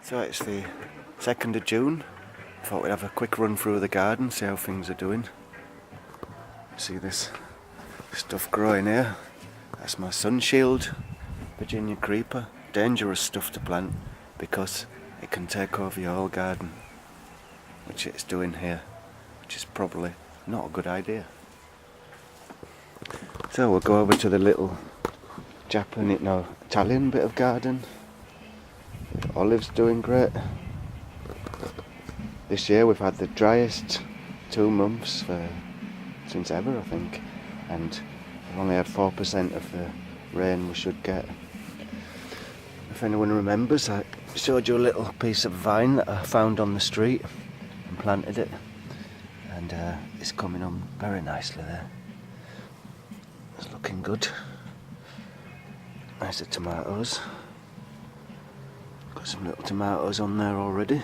So it's the 2nd of June. Thought we'd have a quick run through the garden, see how things are doing. See this stuff growing here. That's my sunshield, Virginia creeper. Dangerous stuff to plant because it can take over your whole garden, which it's doing here, which is probably not a good idea. So we'll go over to the little Italian bit of garden. Olives doing great. This year we've had the driest 2 months since ever, I think, and we've only had 4% of the rain we should get. If anyone remembers, I showed you a little piece of vine that I found on the street and planted it, and it's coming on very nicely there. It's looking good. There's the tomatoes. Got some little tomatoes on there already.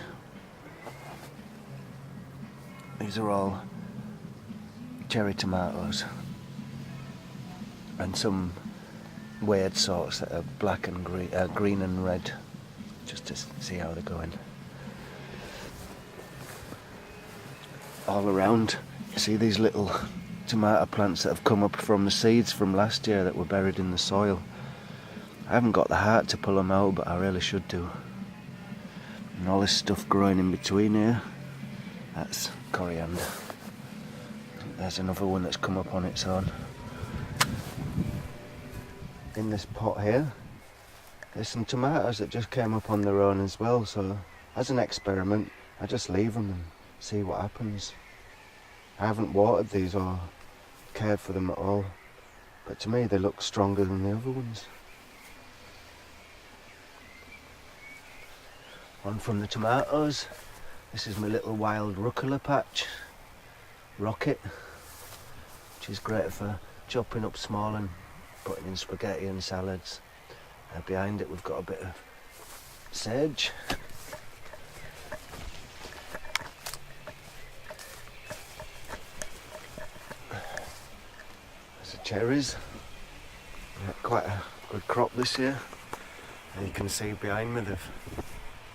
These are all cherry tomatoes, and some weird sorts that are black and green and red, just to see how they're going. All around, you see these little tomato plants that have come up from the seeds from last year that were buried in the soil. I haven't got the heart to pull them out, but I really should do. And all this stuff growing in between here, that's coriander. There's another one that's come up on its own. In this pot here, there's some tomatoes that just came up on their own as well, so as an experiment, I just leave them and see what happens. I haven't watered these or cared for them at all, but to me they look stronger than the other ones. One from the tomatoes. This is my little wild rucola patch, Rocket, which is great for chopping up small and putting in spaghetti and salads. Behind it we've got a bit of sage. There's the cherries. We had quite a good crop this year. And you can see behind me the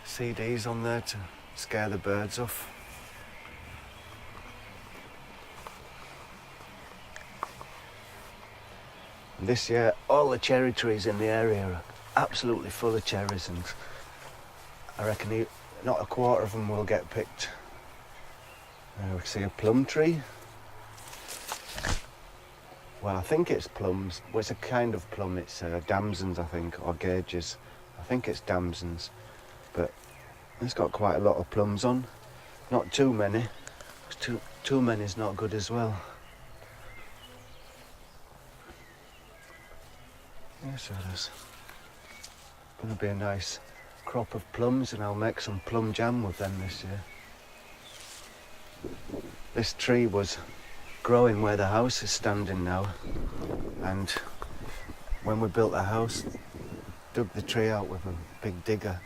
CDs on there to scare the birds off. And this year all the cherry trees in the area are absolutely full of cherries, and I reckon not a quarter of them will get picked. We see a plum tree. Well, I think it's plums. Well, it's a kind of plum. It's damsons, I think, or gauges. I think it's damsons, but it's got quite a lot of plums on. Not too many. Too many is not good as well. Yes, it is. Going to be a nice crop of plums, and I'll make some plum jam with them this year. This tree was growing where the house is standing now, and when we built the house, dug the tree out with a big digger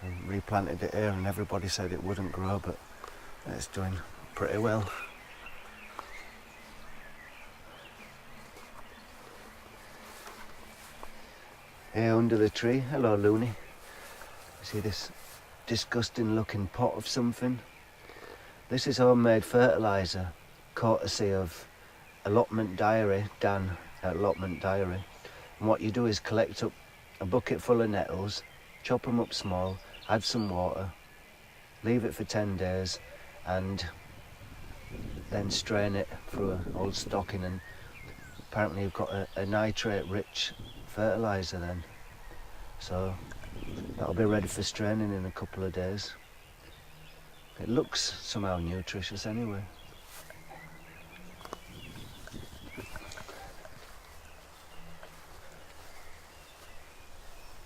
and replanted it here, and everybody said it wouldn't grow, but it's doing pretty well. Here under the tree, hello Looney. You see this disgusting looking pot of something? This is homemade fertiliser, courtesy of Allotment Diary, Dan at Allotment Diary. And what you do is collect up a bucket full of nettles, chop them up small, add some water, leave it for 10 days, and then strain it through an old stocking, and apparently you've got a nitrate-rich fertiliser then. So that'll be ready for straining in a couple of days. It looks somehow nutritious anyway.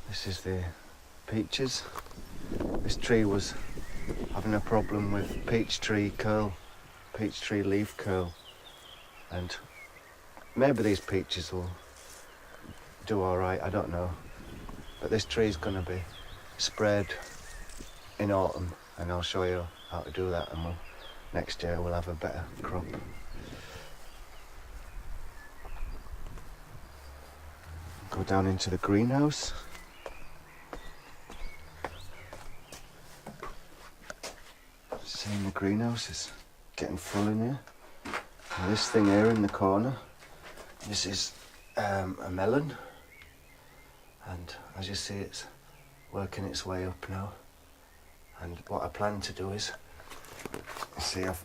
This is the peaches. This tree was having a problem with peach tree leaf curl, and maybe these peaches will do alright, I don't know. But this tree's going to be sprayed in autumn, and I'll show you how to do that, and next year we'll have a better crop. Go down into the greenhouse. Seeing the greenhouse is getting full in here. And this thing here in the corner, this is a melon, and as you see it's working its way up now. And what I plan to do is, you see I've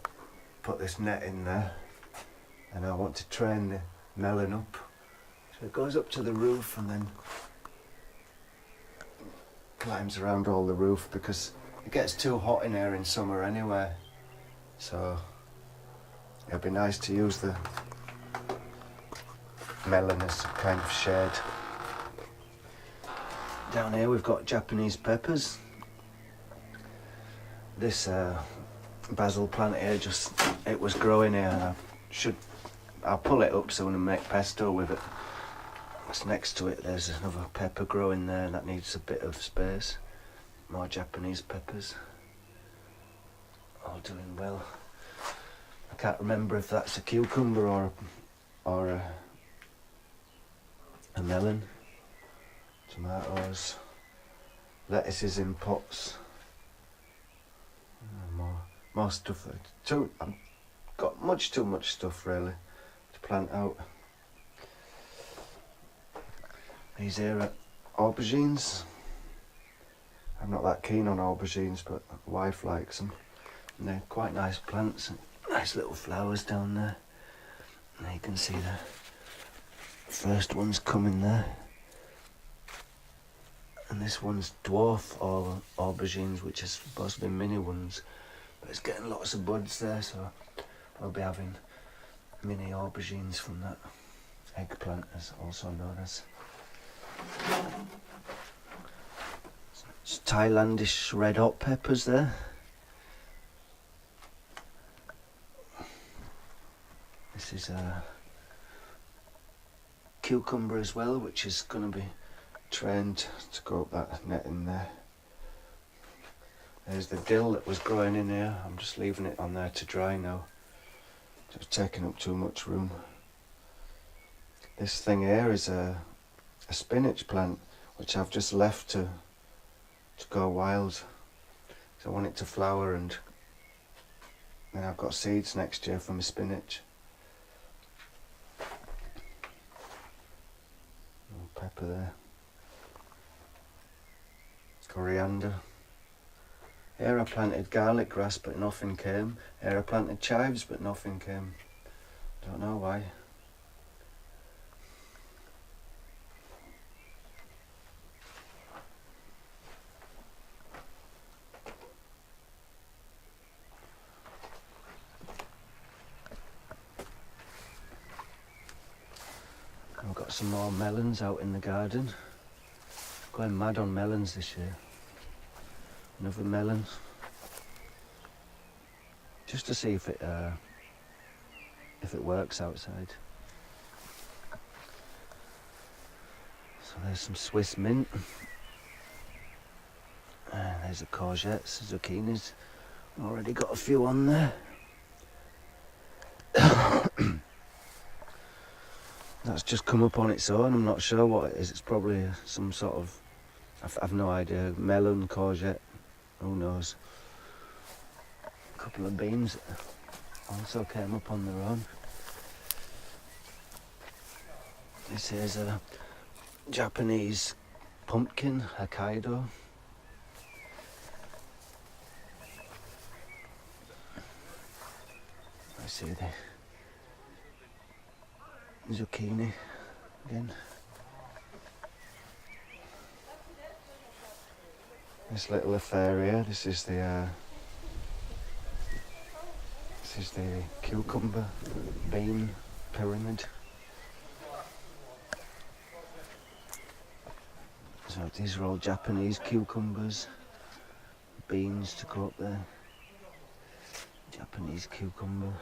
put this net in there, and I want to train the melon up. So it goes up to the roof and then climbs around all the roof, because it gets too hot in here in summer anyway. So it'd be nice to use the melon as a kind of shade. Down here we've got Japanese peppers. This basil plant here, it was growing here, and I'll pull it up soon and make pesto with it. It's next to it, there's another pepper growing there, and that needs a bit of space. More Japanese peppers. All doing well. I can't remember if that's a cucumber or a melon. Tomatoes. Lettuces in pots. More stuff. I've got much too much stuff really to plant out. These here are aubergines. I'm not that keen on aubergines, but my wife likes them. And they're quite nice plants, and nice little flowers down there. And there you can see the first one's coming there. And this one's dwarf aubergines, which is supposed to be mini ones. But it's getting lots of buds there, so I'll be having mini aubergines from that. Eggplant is also known as. It's Thailandish red hot peppers there. This is a cucumber as well, which is going to be trained to go up that net in there. There's the dill that was growing in here. I'm just leaving it on there to dry now. Just taking up too much room. This thing here is a spinach plant, which I've just left to go wild. So I want it to flower, and then I've got seeds next year for my spinach. Pepper there. Coriander. Here I planted garlic grass, but nothing came. Here I planted chives, but nothing came. Don't know why. I've got some more melons out in the garden. Going mad on melons this year. Another melon. Just to see if it works outside. So there's some Swiss mint. There's the courgettes, zucchinis. Already got a few on there. That's just come up on its own. I'm not sure what it is. It's probably some sort of, I've no idea, melon, courgette, who knows. A couple of beans also came up on their own. This is a Japanese pumpkin, Hokkaido. I see the zucchini again. This little affair here, this is the cucumber bean pyramid. So these are all Japanese cucumbers, beans to go up there. Japanese cucumber.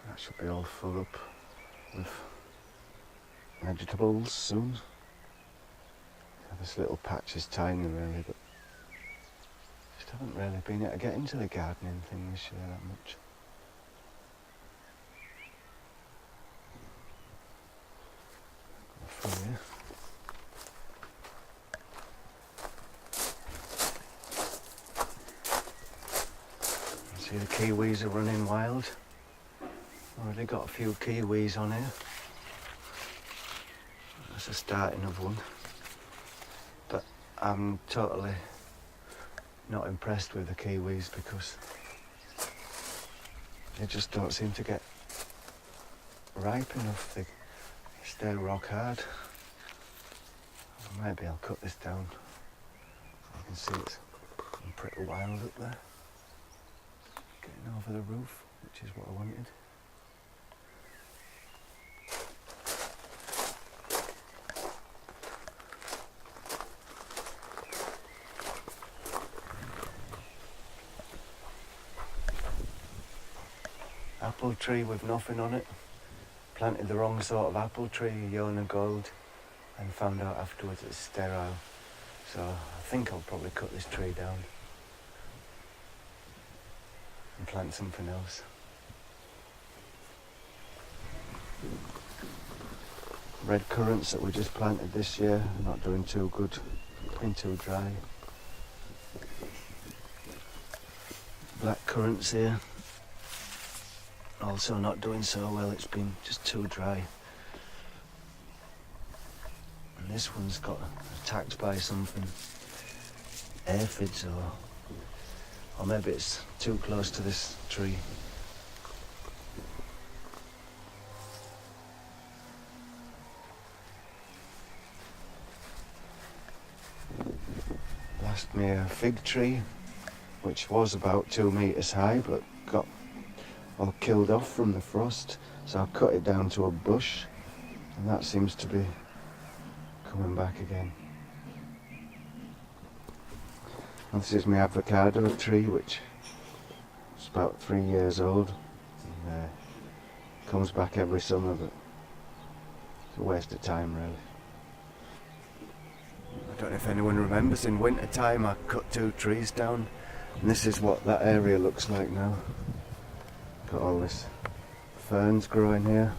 That should be all full up with vegetables soon. This little patch is tiny really, but just haven't really been able to get into the gardening thing this year that much. kiwis are running wild. Already got a few kiwis on here. That's a starting of one. But I'm totally not impressed with the kiwis because they just don't seem to get ripe enough. They stay rock hard. Maybe I'll cut this down. You can see it's pretty wild up there. Getting over the roof, which is what I wanted. Apple tree with nothing on it. Planted the wrong sort of apple tree, Yona Gold, and found out afterwards it's sterile. So I think I'll probably cut this tree down and plant something else. Red currants that we just planted this year, not doing too good, been too dry. Black currants here, also not doing so well, it's been just too dry. And this one's got attacked by something, aphids or maybe it's too close to this tree. Lost me a fig tree, which was about 2 meters high, but got all killed off from the frost. So I cut it down to a bush, and that seems to be coming back again. And this is my avocado tree, which is about 3 years old. And, comes back every summer, but it's a waste of time, really. I don't know if anyone remembers, in winter time I cut 2 trees down, and this is what that area looks like now. Got all this ferns growing here,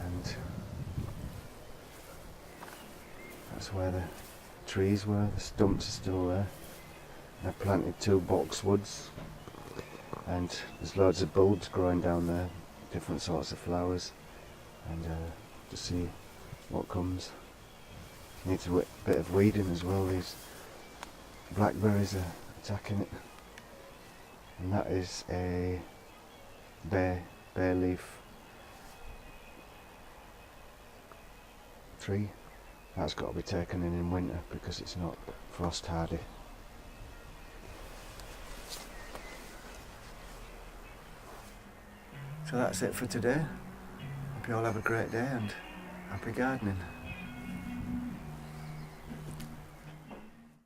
and that's where the trees were. The stumps are still there. I planted 2 boxwoods, and there's loads of bulbs growing down there, different sorts of flowers, and to see what comes. Needs a bit of weeding as well. These blackberries are attacking it, and that is a bare leaf tree. That's got to be taken in winter because it's not frost hardy. So that's it for today. Hope you all have a great day and happy gardening.